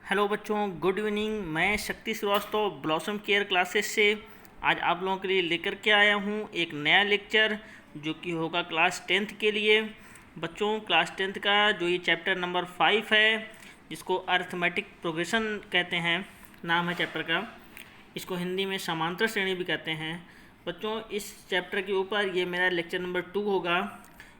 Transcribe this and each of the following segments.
Hello बच्चों, good evening. मैं शक्ति श्रीवास्तव ब्लॉसम केयर क्लासेस से आज आप लोगों के लिए लेकर के आया हूँ एक नया लेक्चर जो कि होगा क्लास 10th के लिए। बच्चों, क्लास 10th का जो ये चैप्टर नंबर 5 है, जिसको अरिथमेटिक प्रोग्रेशन कहते हैं, नाम है चैप्टर का। इसको हिंदी में समांतर श्रेणी भी कहते हैं। बच्चों, इस चैप्टर के ऊपर ये मेरा लेक्चर नंबर 2 होगा।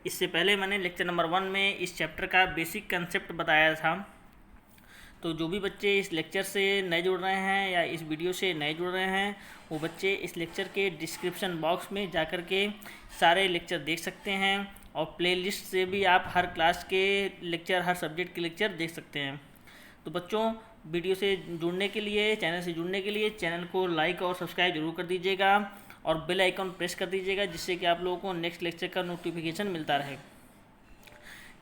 इससे पहले मैंने लेक्चर नंबर 1 में इस चैप्टर का बेसिक कंसेप्ट बताया था। तो जो भी बच्चे इस लेक्चर से नए जुड़ रहे हैं या इस वीडियो से नए जुड़ रहे हैं, वो बच्चे इस लेक्चर के डिस्क्रिप्शन बॉक्स में जाकर के सारे लेक्चर देख सकते हैं और प्लेलिस्ट से भी आप हर क्लास के लेक्चर, हर सब्जेक्ट के लेक्चर देख सकते हैं। तो बच्चों, वीडियो से जुड़ने के लिए, चैनल से जुड़ने के लिए चैनल को लाइक और सब्सक्राइब जरूर कर दीजिएगा और बेल आइकन प्रेस कर दीजिएगा, जिससे कि आप लोगों को नेक्स्ट लेक्चर का नोटिफिकेशन मिलता रहे।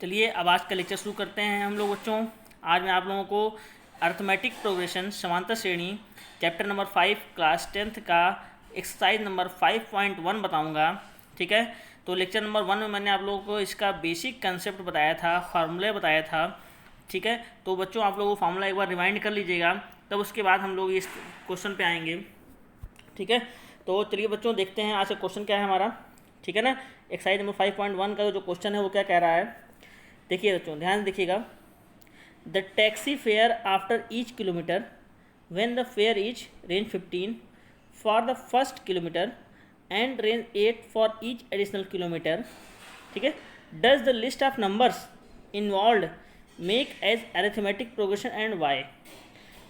चलिए अब आज का लेक्चर शुरू करते हैं हम लोग। बच्चों, आज मैं आप लोगों को अरिथमेटिक प्रोग्रेशन समांतर श्रेणी चैप्टर नंबर 5 क्लास 10th का एक्सरसाइज नंबर 5.1 बताऊंगा। ठीक है, तो लेक्चर नंबर 1 में मैंने आप लोगों को इसका बेसिक कंसेप्ट बताया था, फार्मूला बताया था। ठीक है, तो बच्चों आप लोग फार्मूला एक बार रिवाइंड कर लीजिएगा, तब उसके बाद हम लोग इस क्वेश्चन पे आएंगे। ठीक है, तो चलिए बच्चों देखते हैं आज का क्वेश्चन क्या है हमारा। ठीक है ना, एक्सरसाइज नंबर 5.1 का जो क्वेश्चन है वो क्या कह रहा है, देखिए बच्चों ध्यान से देखिएगा। The taxi fare after each kilometer when the fare is range 15 for the first kilometer and range 8 for each additional kilometer. ठीक है, does the list of numbers involved make as arithmetic progression and why?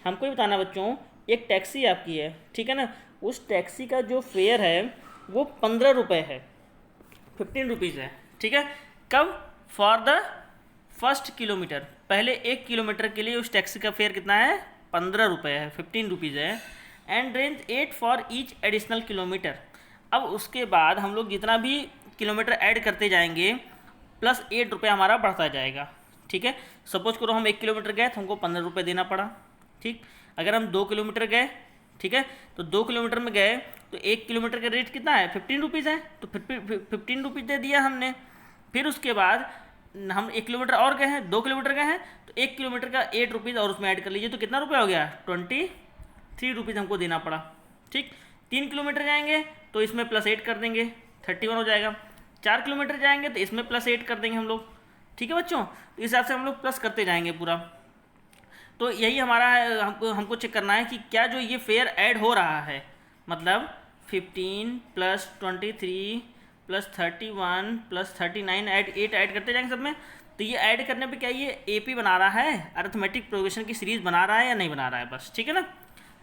हमको ये बताना बच्चों, एक taxi आपकी है, ठीक है ना, उस टैक्सी का जो फेयर है वो 15 रुपये है, 15 रुपीज़ है। ठीक है, कब? फॉर द फर्स्ट किलोमीटर, पहले 1 किलोमीटर के लिए उस टैक्सी का फेयर कितना है? 15 रुपये है, 15 रुपीज़ है। And range 8 for each additional kilometre. अब उसके बाद हम लोग जितना भी किलोमीटर ऐड करते जाएंगे प्लस 8 रुपये हमारा बढ़ता जाएगा। ठीक है, सपोज करो हम 1 किलोमीटर गए तो हमको 15 रुपये देना पड़ा। ठीक, अगर हम 2 किलोमीटर गए, ठीक है, तो 2 किलोमीटर में गए तो 1 किलोमीटर का रेट कितना है? 15 रुपीज़ है, तो 15 रुपीज़ दे दिया हमने। फिर उसके बाद हम 1 किलोमीटर और गए हैं, 2 किलोमीटर गए हैं, तो 1 किलोमीटर का 8 रुपीज़ और उसमें ऐड कर लीजिए, तो कितना रुपये हो गया? 23 रुपीज़ हमको देना पड़ा। ठीक, 3 किलोमीटर जाएंगे तो इसमें प्लस 8 कर देंगे, 31 हो जाएगा। 4 किलोमीटर जाएंगे तो इसमें प्लस 8 कर देंगे हम लोग। ठीक है बच्चों, तो इस हिसाब से हम लोग प्लस करते जाएंगे पूरा। तो यही हमारा हमको चेक करना है कि क्या जो ये फेयर ऐड हो रहा है, मतलब 15 प्लस 23 प्लस 31 प्लस 39 8 ऐड करते जाएंगे सब में। तो ये ऐड करने पे क्या ये एपी बना रहा है, अरिथमेटिक प्रोग्रेशन की सीरीज बना रहा है या नहीं बना रहा है, बस। ठीक है ना,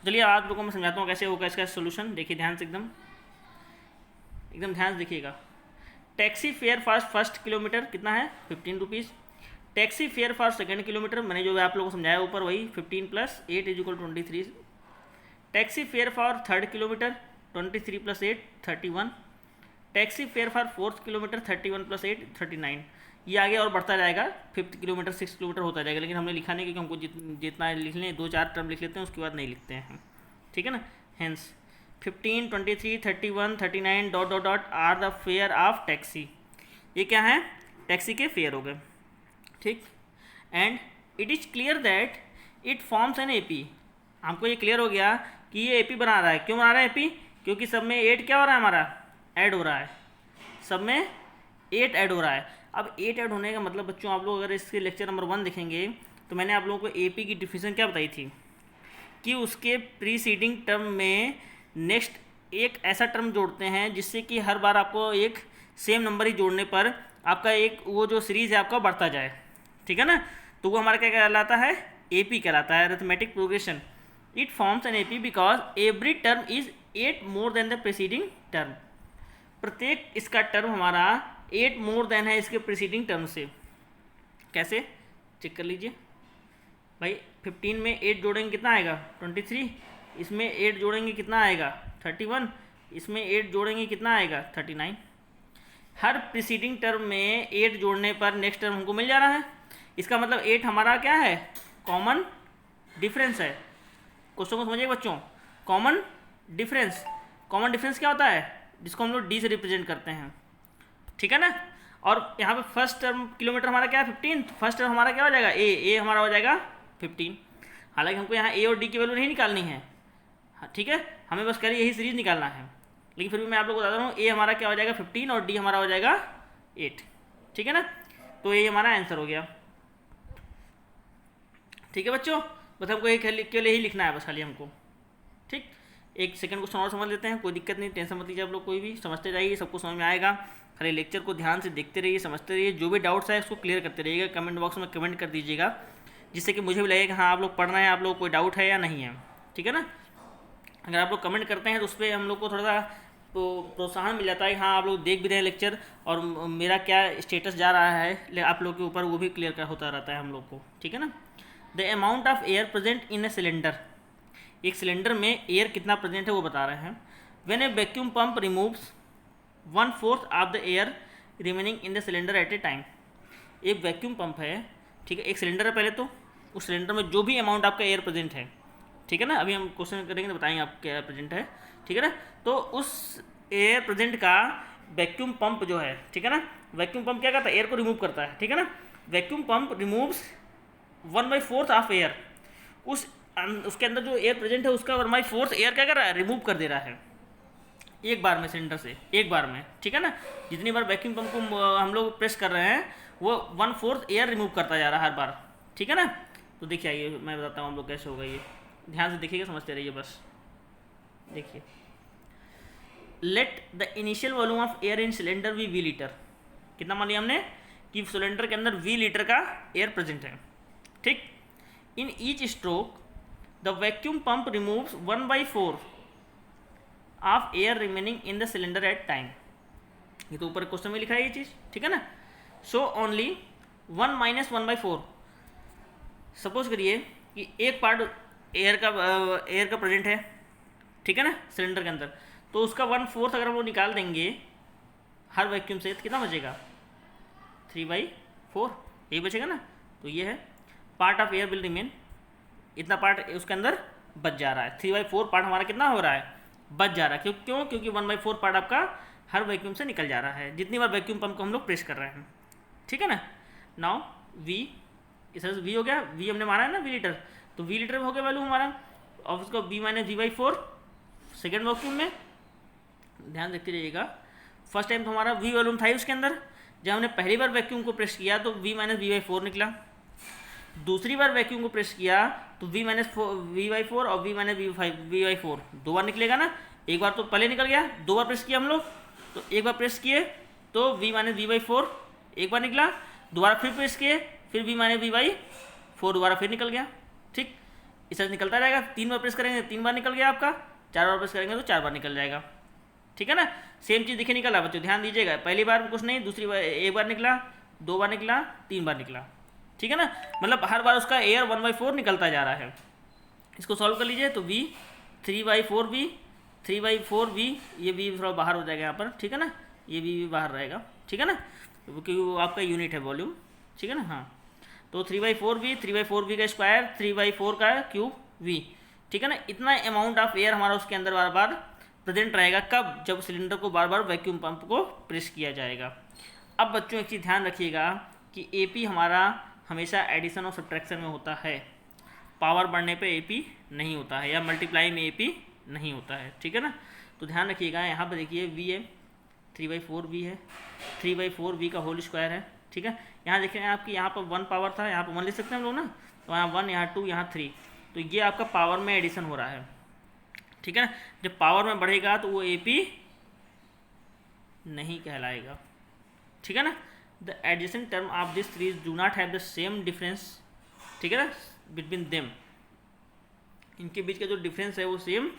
चलिए आप लोगों को मैं समझाता हूँ कैसे होगा इसका सोल्यूशन। देखिए ध्यान से, एकदम ध्यान से देखिएगा। Taxi fare for first kilometre कितना है? 15 rupees. Taxi fare for second kilometre मैंने जो आप लोगों को समझाया ऊपर वही 15 plus 8 is equal 23। Taxi fare for third kilometre 23 plus 8 31। Taxi fare for fourth kilometre 31 plus 8 39। ये आगे और बढ़ता जाएगा, 5th किलोमीटर 6 किलोमीटर होता जाएगा, लेकिन हमने लिखा नहीं क्योंकि हमको जितना लिख लें 2-4 टर्म लिख लेते हैं, उसके बाद नहीं लिखते हैं। ठीक है ना, hence 15 23 31 39 dot dot dot are the fair of taxi. ये क्या है? टैक्सी के फेयर हो गए। ठीक, and it is clear that it forms an AP. हमको ये क्लियर हो गया कि ये एपी बना रहा है। क्यों बना रहा है एपी? क्योंकि सब में 8 क्या हो रहा है हमारा? ऐड हो रहा है, सब में 8 ऐड हो रहा है। अब 8 ऐड होने का मतलब बच्चों, आप लोग अगर इसके लेक्चर नंबर 1 देखेंगे तो मैंने आप लोगों को एपी की डिफिनेशन क्या बताई थी कि उसके प्रीसीडिंग टर्म में नेक्स्ट एक ऐसा टर्म जोड़ते हैं जिससे कि हर बार आपको एक सेम नंबर ही जोड़ने पर आपका एक वो जो सीरीज़ है आपका बढ़ता जाए। ठीक है ना, तो वो हमारा क्या कहलाता है? एपी कहलाता है, arithmetic progression. It forms an AP because every term is 8 more than the preceding term. प्रत्येक इसका टर्म हमारा 8 मोर देन है इसके प्रीसीडिंग टर्म से। कैसे? चेक कर लीजिए भाई, 15 में 8 जोड़ेंगे कितना आएगा? 23। इसमें 8 जोड़ेंगे कितना आएगा? 31। इसमें 8 जोड़ेंगे कितना आएगा? 39। हर प्रीसीडिंग टर्म में 8 जोड़ने पर नेक्स्ट टर्म हमको मिल जा रहा है। इसका मतलब 8 हमारा क्या है? कॉमन डिफरेंस है। क्वेश्चन को समझिए बच्चों, कॉमन डिफरेंस। कॉमन डिफरेंस क्या होता है? जिसको हम लोग डी से रिप्रेजेंट करते हैं। ठीक है ना, और यहाँ पे फर्स्ट टर्म किलोमीटर हमारा क्या है? 15। फर्स्ट टर्म हमारा क्या हो जाएगा? ए हमारा हो जाएगा 15। हालांकि हमको यहाँ ए और डी की वैल्यू नहीं निकालनी है, हाँ ठीक है, हमें बस करिए यही सीरीज निकालना है। लेकिन फिर भी मैं आप लोग को बता रहा हूँ ए हमारा क्या हो जाएगा 15 और डी हमारा हो जाएगा 8, ठीक है ना। तो ये हमारा आंसर हो गया, ठीक है बच्चों। बस हमको केवल यही लिखना है बस खाली हमको, ठीक। एक सेकंड क्वेश्चन और समझ लेते हैं, कोई दिक्कत नहीं, टेंशन मत लीजिए आप लोग, कोई भी समझते जाइए, सबको समझ में आएगा। खाली लेक्चर को ध्यान से देखते रहिए, समझते रहिए, जो भी डाउट्स है उसको क्लियर करते रहिएगा, कमेंट बॉक्स में कमेंट कर दीजिएगा, जिससे कि मुझे भी लगेगा हाँ आप लोग पढ़ रहे हैं, आप लोग कोई डाउट है या नहीं है, ठीक है ना। अगर आप लोग कमेंट करते हैं तो उस पर हम लोग को थोड़ा सा तो प्रोत्साहन मिल जाता है, हाँ आप लोग देख भी रहे हैं लेक्चर और मेरा क्या स्टेटस जा रहा है आप लोग के ऊपर, वो भी क्लियर होता रहता है हम लोग को, ठीक है ना। The amount of air present in a cylinder, एक सिलेंडर में एयर कितना प्रेजेंट है वो बता रहे हैं। When A vacuum pump removes 1/4 of the air remaining in the cylinder eight A time. एक वैक्यूम पंप है, ठीक है, एक सिलेंडर है पहले, तो उस सिलेंडर में जो भी अमाउंट आपका एयर प्रेजेंट है, ठीक है ना, अभी हम क्वेश्चन करेंगे तो बताएंगे आप क्या प्रेजेंट है, ठीक है ना। तो उस एयर प्रेजेंट का वैक्यूम पंप जो है, ठीक है ना, वैक्यूम पंप क्या करता है, एयर को रिमूव करता है, ठीक है ना। Vacuum pump removes 1/4 of air, उसके अंदर जो एयर प्रेजेंट है उसका 1/4 एयर क्या कर रहा है, रिमूव कर दे रहा है एक बार में, सिलेंडर से एक बार में, ठीक है ना। जितनी बार वैक्यूम पंप को हम लोग प्रेस कर रहे हैं वो 1/4 एयर रिमूव करता जा रहा है हर बार, ठीक है ना। तो देखिए आइए मैं बताता हूँ हम लोग कैसे होगा, ये ध्यान से देखिएगा, समझते रहिए बस। देखिए, let the initial volume of air in cylinder V litre, कितना मान लिया हमने कि सिलेंडर के अंदर V लीटर का एयर प्रेजेंट है, ठीक। In each stroke the vacuum pump removes 1/4 of air remaining in the cylinder at time. ये तो ऊपर क्वेश्चन में लिखा है ये चीज़, ठीक है ना। सो ओनली 1 - 1/4, सपोज करिए कि एक पार्ट एयर का प्रेजेंट है, ठीक है ना, सिलेंडर के अंदर, तो उसका 1/4 अगर हम लोग निकाल देंगे हर वैक्यूम से तो कितना बचेगा, 3/4 यही बचेगा ना। तो ये है part of air will remain, इतना पार्ट उसके अंदर बच जा रहा है, 3/4 पार्ट हमारा कितना हो रहा है, बच जा रहा है। क्यों? क्योंकि 1/4 पार्ट आपका हर वैक्यूम से निकल जा रहा है जितनी बार वैक्यूम पंप को हम लोग प्रेस कर रहे हैं, ठीक है ना। नाउ V, इस तरह से V हो गया, V हमने माना है ना V लीटर, तो V लीटर में हो गया वैल्यू हमारा, और उसको V - V/4 सेकेंड वैक्यूम में। ध्यान देखते रहिएगा, फर्स्ट टाइम तो हमारा V वॉल्यूम था ही उसके अंदर, जब हमने पहली बार वैक्यूम को प्रेस किया तो V - V/4 निकला, दूसरी बार वैक्यूम को प्रेस किया तो V - V/4 और V - V/4 दो बार निकलेगा ना। एक बार तो पहले निकल गया, दो बार प्रेस किया हम लोग, तो एक बार प्रेस किए तो V - V/4 एक बार निकला, दोबारा फिर प्रेस किए, फिर V - V/4 दोबारा फिर निकल गया, ठीक। इस तरह निकलता रहेगा, 3 बार प्रेस करेंगे 3 बार निकल गया आपका, 4 बार प्रेस करेंगे तो 4 बार निकल जाएगा, ठीक है ना। सेम चीज़ देखिए निकला बच्चों, ध्यान दीजिएगा, पहली बार कुछ नहीं, दूसरी बार एक बार निकला, 2 बार निकला, 3 बार निकला, ठीक है ना। मतलब हर बार उसका एयर 1/4 निकलता जा रहा है। इसको सॉल्व कर लीजिए तो V 3/4V 3/4V, ये V थोड़ा बाहर हो जाएगा यहाँ पर, ठीक है ना, ये V बाहर रहेगा, ठीक है ना, क्योंकि वो आपका यूनिट है वॉल्यूम, ठीक है ना। हाँ, तो 3/4V 3/4V का स्क्वायर 3/4 का क्यूब V, ठीक है ना। इतना अमाउंट ऑफ एयर हमारा उसके अंदर बार बार प्रेजेंट रहेगा, कब, जब सिलेंडर को बार बार वैक्यूम पंप को प्रेस किया जाएगा। अब बच्चों एक चीज़ ध्यान रखिएगा कि AP हमारा हमेशा एडिशन और सब्ट्रैक्शन में होता है, पावर बढ़ने पे AP नहीं होता है, या मल्टीप्लाई में AP नहीं होता है, ठीक है ना। तो ध्यान रखिएगा, यहाँ पर देखिए V है, 3/4V है, 3/4V का होल स्क्वायर है, ठीक है। यहाँ देखिए आपकी यहाँ पर 1 पावर था, यहाँ पर 1 ले सकते हैं हम लोग ना, तो यहाँ 1, यहाँ 2, यहाँ 3, तो ये आपका पावर में एडिशन हो रहा है, ठीक है ना। जब पावर में बढ़ेगा तो वो AP नहीं कहलाएगा, ठीक है ना। The adjacent term of this series do not have the same difference, ठीक है ना, बिटवीन देम, इनके बीच का जो डिफरेंस है वो सेम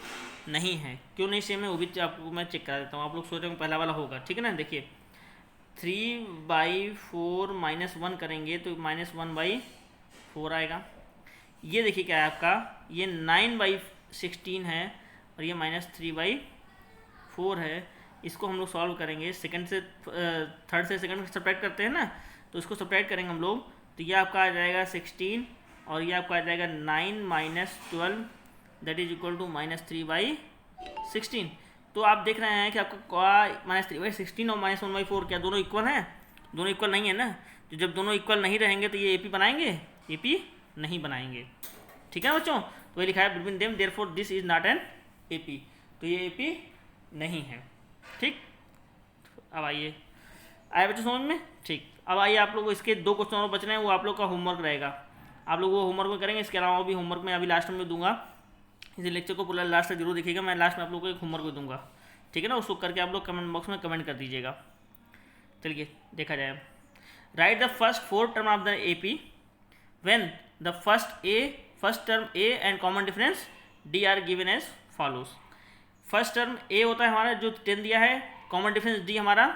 नहीं है। क्यों नहीं सेम है वो भी आपको मैं चेक करा देता हूँ, आप लोग सोच रहे हो पहला वाला होगा, ठीक है ना। देखिए 3/4 - 1 करेंगे तो -1/4 आएगा। ये देखिए क्या है आपका, ये 9/16 है और ये -3/4 है। इसको हम लोग सॉल्व करेंगे, सेकंड से थर्ड से सेकंड सब्ट्रैक्ट करते हैं ना, तो इसको सब्ट्रैक्ट करेंगे हम लोग, तो ये आपका आ जाएगा 16 और ये आपका आ जाएगा 9 - 12 दैट इज इक्वल टू -3/16। तो आप देख रहे हैं कि आपका -3/16 और -1/4 क्या दोनों इक्वल हैं? दोनों इक्वल नहीं है ना। तो जब दोनों इक्वल नहीं रहेंगे तो ये AP बनाएंगे? AP नहीं बनाएंगे, ठीक है बच्चों, तो ये लिखा है between them therefore this is not an AP, तो ये एपी नहीं है। ठीक, अब आइए, आए बच्चों समझ में? ठीक, अब आइए आप लोग को इसके 2 क्वेश्चन और बच रहे हैं, वो आप लोग का होमवर्क रहेगा, आप लोग वो होमवर्क में करेंगे। इसके अलावा भी होमवर्क में अभी लास्ट में दूंगा, इस लेक्चर को पूरा लास्ट तक जरूर देखिएगा, मैं लास्ट में आप लोग को एक होमवर्क भी दूंगा, ठीक है ना, उसको करके आप लोग कमेंट बॉक्स में कमेंट कर दीजिएगा। चलिए देखा जाए, write the first 4 term of the AP when the first term A and common difference D are given as follows. First term a होता है हमारा जो 10 दिया है, कॉमन डिफरेंस डी हमारा,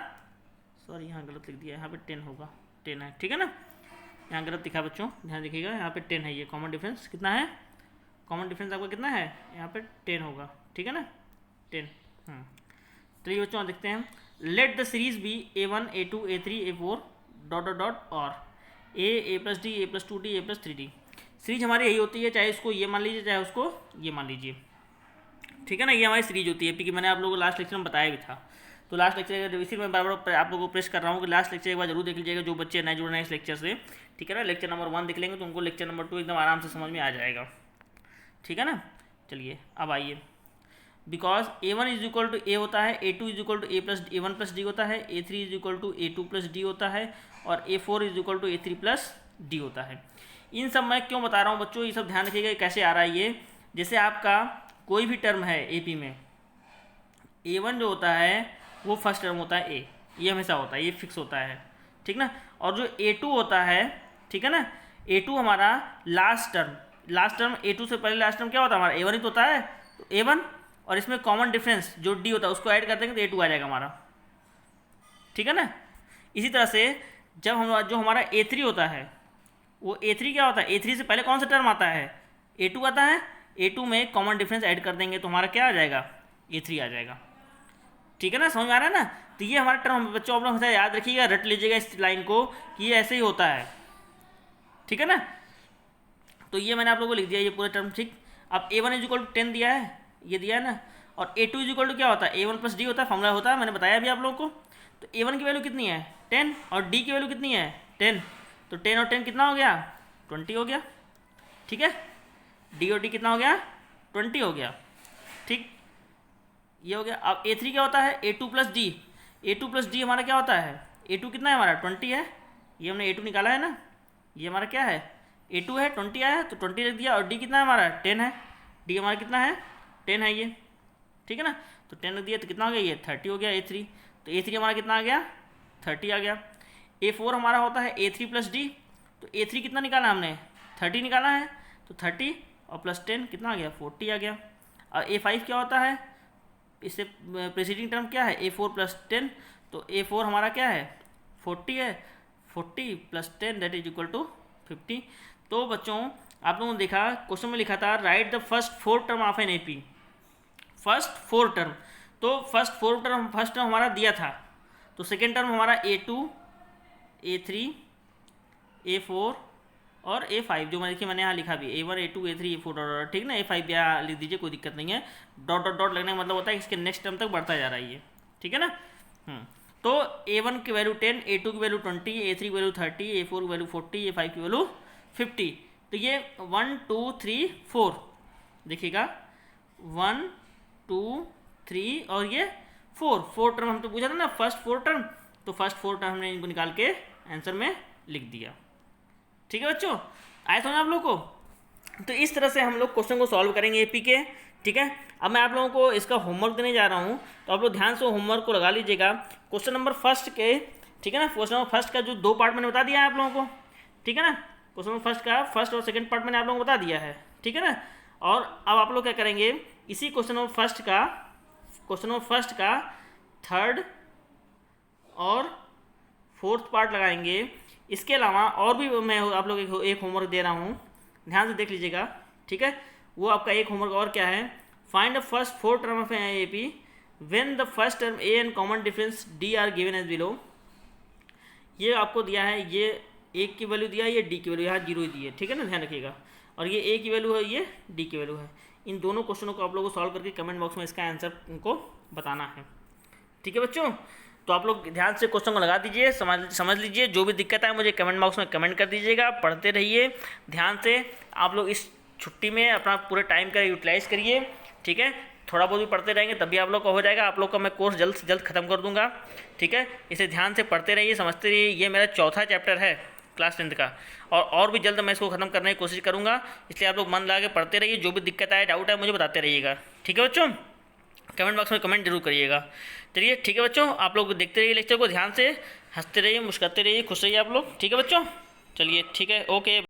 सॉरी यहाँ गलत लिख दिया है, यहाँ पे 10 होगा, 10 है, ठीक है ना, यहाँ गलत दिखा बच्चों, ध्यान देखिएगा, यहाँ पे 10 है, ये कॉमन डिफरेंस कितना है, कॉमन डिफरेंस आपका कितना है, यहाँ पे 10 होगा, ठीक है ना, 10। चलिए बच्चों देखते हैं, let the series be A1 A2 A3 A4 dot dot dot और A plus D A plus 2D A plus 3D। Series हमारी यही होती है, चाहे इसको ये मान लीजिए चाहे उसको ये मान लीजिए, ठीक है ना, ये हमारी सीरीज होती है एपी की, मैंने आप लोगों को लास्ट लेक्चर में बताया भी था। तो लास्ट लेक्चर इसी में बार बार आप लोगों को प्रेस कर रहा हूँ कि लास्ट लेक्चर एक बार जरूर देख लीजिएगा, जो बच्चे नए जुड़ रहे हैं इस लेक्चर से, ठीक है ना, लेक्चर नंबर 1 देख लेंगे तो उनको लेक्चर नंबर 2 एकदम आराम से समझ में आ जाएगा, ठीक है ना। चलिए अब आइए, because A1 is equal to a होता है, A2 is equal to a plus A1 plus d होता है, A3 is equal to A2 plus d होता है, और A4 is equal to A3 plus d होता है। इन सब मैं क्यों बता रहा हूँ बच्चों, ये सब ध्यान रखिएगा कैसे आ रहा है ये। जैसे आपका कोई भी टर्म है एपी में, A1 जो होता है वो फर्स्ट टर्म होता है ए, ये हमेशा होता है, ये फिक्स होता है, ठीक ना। और जो A2 होता है, ठीक है ना, A2 हमारा लास्ट टर्म A2 से पहले लास्ट टर्म क्या होता है हमारा, A1 ही तो होता है, तो A1 और इसमें कॉमन डिफरेंस जो D होता है उसको ऐड कर देंगे तो A2 आ जाएगा हमारा, ठीक है ना। इसी तरह से जब हम जो हमारा A3 होता है, वो A3 क्या होता है, A3 से पहले कौन सा टर्म आता है, A2 आता है, A2 में कॉमन डिफरेंस ऐड कर देंगे तो हमारा क्या आ जाएगा, A3 आ जाएगा, ठीक है ना, समझ में आ रहा है ना। तो ये हमारा टर्म बच्चों आप लोग हमेशा याद रखिएगा, रट लीजिएगा इस लाइन को कि ये ऐसे ही होता है, ठीक है ना। तो ये मैंने आप लोगों को लिख दिया ये पूरा टर्म, ठीक। अब A1 इज इक्वल टू 10 दिया है, ये दिया है ना, और A2 इज इक्वल टू क्या होता है, A1 प्लस डी होता है, फॉर्मूला होता है, मैंने बताया भी आप लोगों को। तो A1 की वैल्यू कितनी है 10 और D की वैल्यू कितनी है 10, तो 10 और 10 कितना हो गया 20 हो गया, ठीक है। D और D कितना हो गया 20 हो गया, ठीक, ये हो गया। अब A3 क्या होता है A2 plus D, A2 plus D हमारा क्या होता है, A2 कितना है हमारा 20 है, ये हमने A2 निकाला है ना, ये हमारा क्या है A2 है, 20 आया तो 20 रख दिया, और D कितना है हमारा 10 है, D हमारा कितना है 10 है ये, ठीक है ना, तो 10 रख दिया तो कितना हो गया ये 30 हो गया A3, तो A3 हमारा कितना आ गया 30 आ गया। A4 हमारा होता है A3 प्लस डी, तो A3 कितना निकाला हमने 30 निकाला है, तो 30 और प्लस 10 कितना आ गया 40 आ गया। और A5 क्या होता है, इससे प्रेसिडिंग टर्म क्या है A4 प्लस 10, तो A4 हमारा क्या है 40 है, 40 plus 10 that is equal to 50। तो बच्चों आप लोगों ने देखा क्वेश्चन में लिखा था right the first 4 term of an AP, first 4 term, तो फर्स्ट टर्म हमारा दिया था, तो सेकेंड टर्म हमारा A2 A3 A4 और A5, जो मैं देखिए मैंने यहाँ लिखा भी A1 A2 A3 A4 dot, ठीक ना, A5 भी यहाँ लिख दीजिए, कोई दिक्कत नहीं है, डॉट डॉट डॉट लगने का मतलब होता है इसके नेक्स्ट टर्म तक बढ़ता जा रहा है ये, ठीक है ना। तो A1 की वैल्यू 10, A2 की वैल्यू 20, A3 की वैल्यू 30, A4 की वैल्यू 40, A5 की वैल्यू 50। तो ये 1 2 3 4 देखिएगा 1 2 3 और ये 4 टर्म हम तो पूछा था ना फर्स्ट 4 टर्म, तो फर्स्ट 4 टर्म हमने इनको निकाल के आंसर में लिख दिया, ठीक है बच्चों, आए समझ आप लोग को। तो इस तरह से हम लोग क्वेश्चन को सॉल्व करेंगे एपी के, ठीक है। अब मैं आप लोगों को इसका होमवर्क देने जा रहा हूँ, तो आप लोग ध्यान से होमवर्क को लगा लीजिएगा। क्वेश्चन नंबर फर्स्ट के, ठीक है ना, क्वेश्चन नंबर फर्स्ट का जो 2 पार्ट मैंने बता दिया है आप लोगों को, ठीक है ना, क्वेश्चन नंबर फर्स्ट का फर्स्ट और सेकंड पार्ट मैंने आप लोगों को बता दिया है, ठीक है ना। और अब आप लोग क्या करेंगे, इसी क्वेश्चन नंबर फर्स्ट का थर्ड और फोर्थ पार्ट लगाएंगे। इसके अलावा और भी मैं आप लोग एक होमवर्क दे रहा हूँ, ध्यान से देख लीजिएगा, ठीक है। वो आपका एक होमवर्क और क्या है, find the first 4 term of AP when the first term A and common difference D are given as below. ये आपको दिया है, ये एक की वैल्यू दिया है, ये डी की वैल्यू यहाँ 0 ही दी है, ठीक है ना, ध्यान रखिएगा। और ये ए की वैल्यू है, ये डी की वैल्यू है। इन दोनों क्वेश्चनों को आप लोगों को सॉल्व करके कमेंट बॉक्स में इसका आंसर उनको बताना है, ठीक है बच्चों। तो आप लोग ध्यान से क्वेश्चन को लगा दीजिए, समझ लीजिए, जो भी दिक्कत है मुझे कमेंट बॉक्स में कमेंट कर दीजिएगा, पढ़ते रहिए ध्यान से। आप लोग इस छुट्टी में अपना पूरे टाइम का यूटिलाइज़ करिए, ठीक है। थोड़ा बहुत भी पढ़ते रहेंगे तभी आप लोग का हो जाएगा। आप लोग का मैं कोर्स जल्द से जल्द ख़त्म कर दूंगा, ठीक है। इसे ध्यान से पढ़ते रहिए, समझते रहिए। ये मेरा चौथा चैप्टर है क्लास 10th का, और भी जल्द मैं इसको ख़त्म करने की कोशिश करूँगा। इसलिए आप लोग मन लगा के पढ़ते रहिए। जो भी दिक्कत आए, डाउट है, मुझे बताते रहिएगा, ठीक है बच्चों। कमेंट बॉक्स में कमेंट जरूर करिएगा। चलिए ठीक है बच्चों, आप लोग देखते रहिए लेक्चर को ध्यान से, हंसते रहिए, मुस्कुराते रहिए, खुश रहिए आप लोग, ठीक है बच्चों। चलिए ठीक है, ओके।